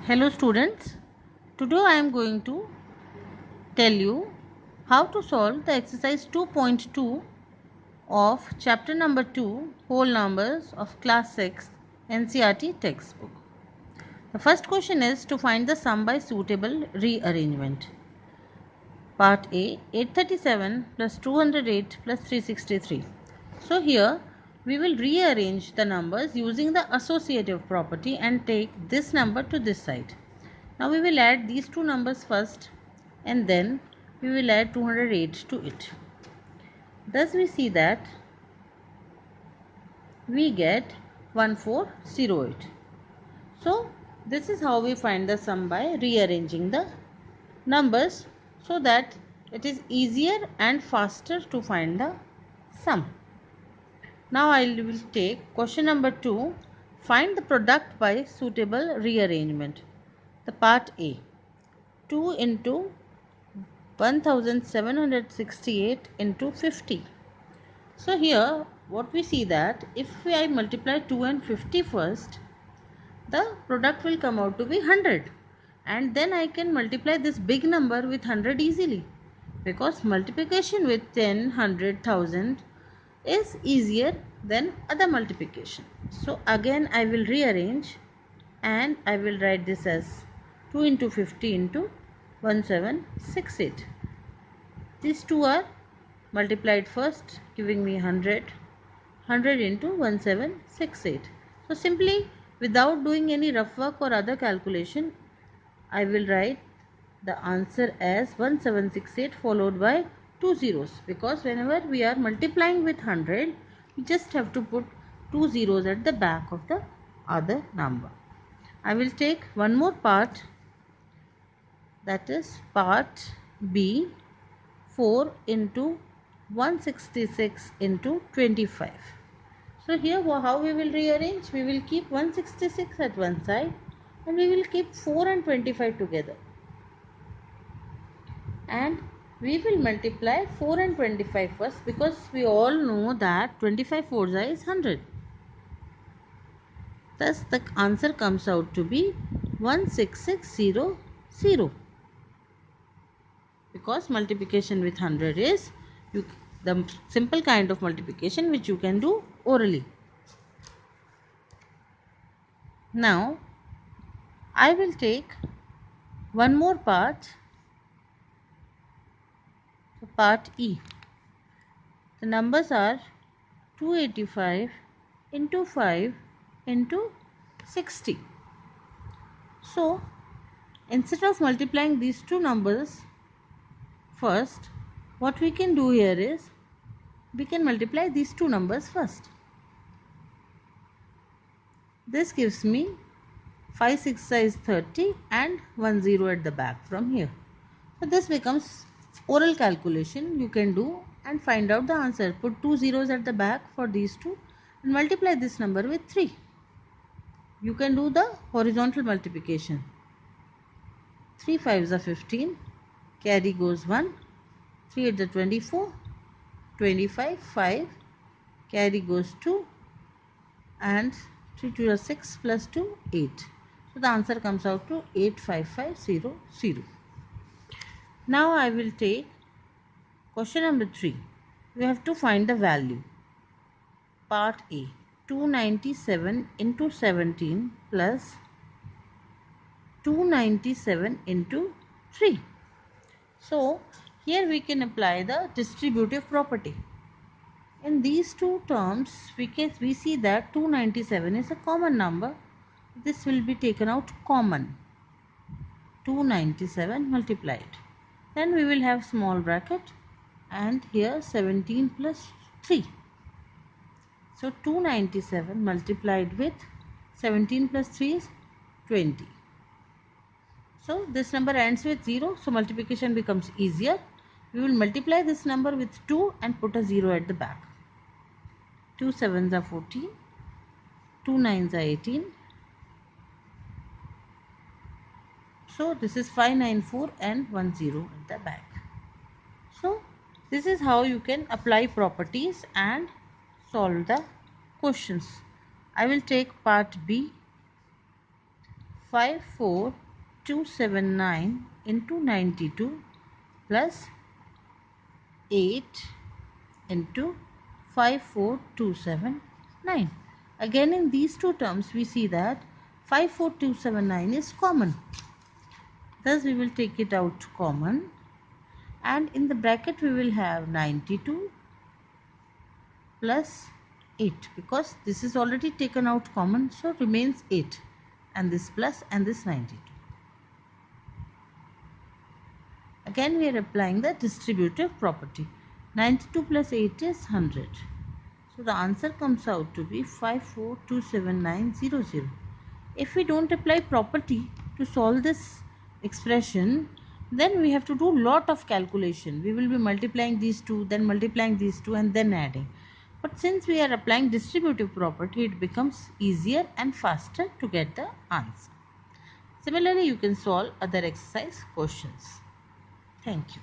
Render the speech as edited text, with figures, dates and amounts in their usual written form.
Hello students, today I am going to tell you how to solve the exercise 2.2 of chapter number 2 whole numbers of class 6 NCERT textbook. The first question is to find the sum by suitable rearrangement. Part A, 837 plus 208 plus 363. So here we will rearrange the numbers using the associative property and take this number to this side. Now we will add these two numbers first and then we will add 208 to it. Thus we see that we get 1408. So this is how we find the sum by rearranging the numbers so that it is easier and faster to find the sum. Now I will take question number 2. Find the product by suitable rearrangement. The part A. 2 into 1768 into 50. So here what we see that if I multiply 2 and 50 first, the product will come out to be 100, and then I can multiply this big number with 100 easily, because multiplication with 10, 100, 1000 is easier than other multiplication. So again I will rearrange and I will write this as 2 into 50 into 1768. These two are multiplied first, giving me 100 into 1768. So simply, without doing any rough work or other calculation, I will write the answer as 1768 followed by two zeros, because whenever we are multiplying with 100, we just have to put two zeros at the back of the other number. I will take one more part, that is part B, 4 into 166 into 25. So here how we will rearrange? We will keep 166 at one side and we will keep 4 and 25 together. And we will multiply 4 and 25 first, because we all know that 25 fours is 100. Thus the answer comes out to be 16600. Because multiplication with 100 is the simple kind of multiplication which you can do orally. Now I will take one more part, part E. The numbers are 285 into 5 into 60. So instead of multiplying these two numbers first, what we can do here is we can multiply these two numbers first. This gives me 5 6 is 30 and 1 0 at the back from here. So this becomes oral calculation you can do and find out the answer. Put two zeros at the back for these two and multiply this number with 3. You can do the horizontal multiplication. 3 5s are 15, carry goes 1, 3 8s are 24, 25, 5, carry goes 2, and 3 2 are 6 plus 2, 8. So the answer comes out to 85500. Now I will take question number 3. We have to find the value. Part A, 297 into 17 plus 297 into 3. So here we can apply the distributive property. In these two terms we see that 297 is a common number. This will be taken out common. 297 multiplied. Then we will have small bracket and here 17 plus 3. So 297 multiplied with 17 plus 3 is 20. So this number ends with 0. So multiplication becomes easier. We will multiply this number with 2 and put a 0 at the back. 2 7s are 14. 2 9s are 18. So this is 594 and 1 0 at the back. So this is how you can apply properties and solve the questions. I will take part B, 54279 into 92 plus 8 into 54279. Again, in these two terms we see that 54279 is common. Thus we will take it out common, and in the bracket we will have 92 plus 8, because this is already taken out common, so remains 8, and this plus and this 92. Again we are applying the distributive property. 92 plus 8 is 100. So the answer comes out to be 5427900. If we don't apply property to solve this expression, then we have to do lot of calculation. We will be multiplying these two, then multiplying these two, and then adding. But since we are applying distributive property, it becomes easier and faster to get the answer. Similarly, you can solve other exercise questions. Thank you.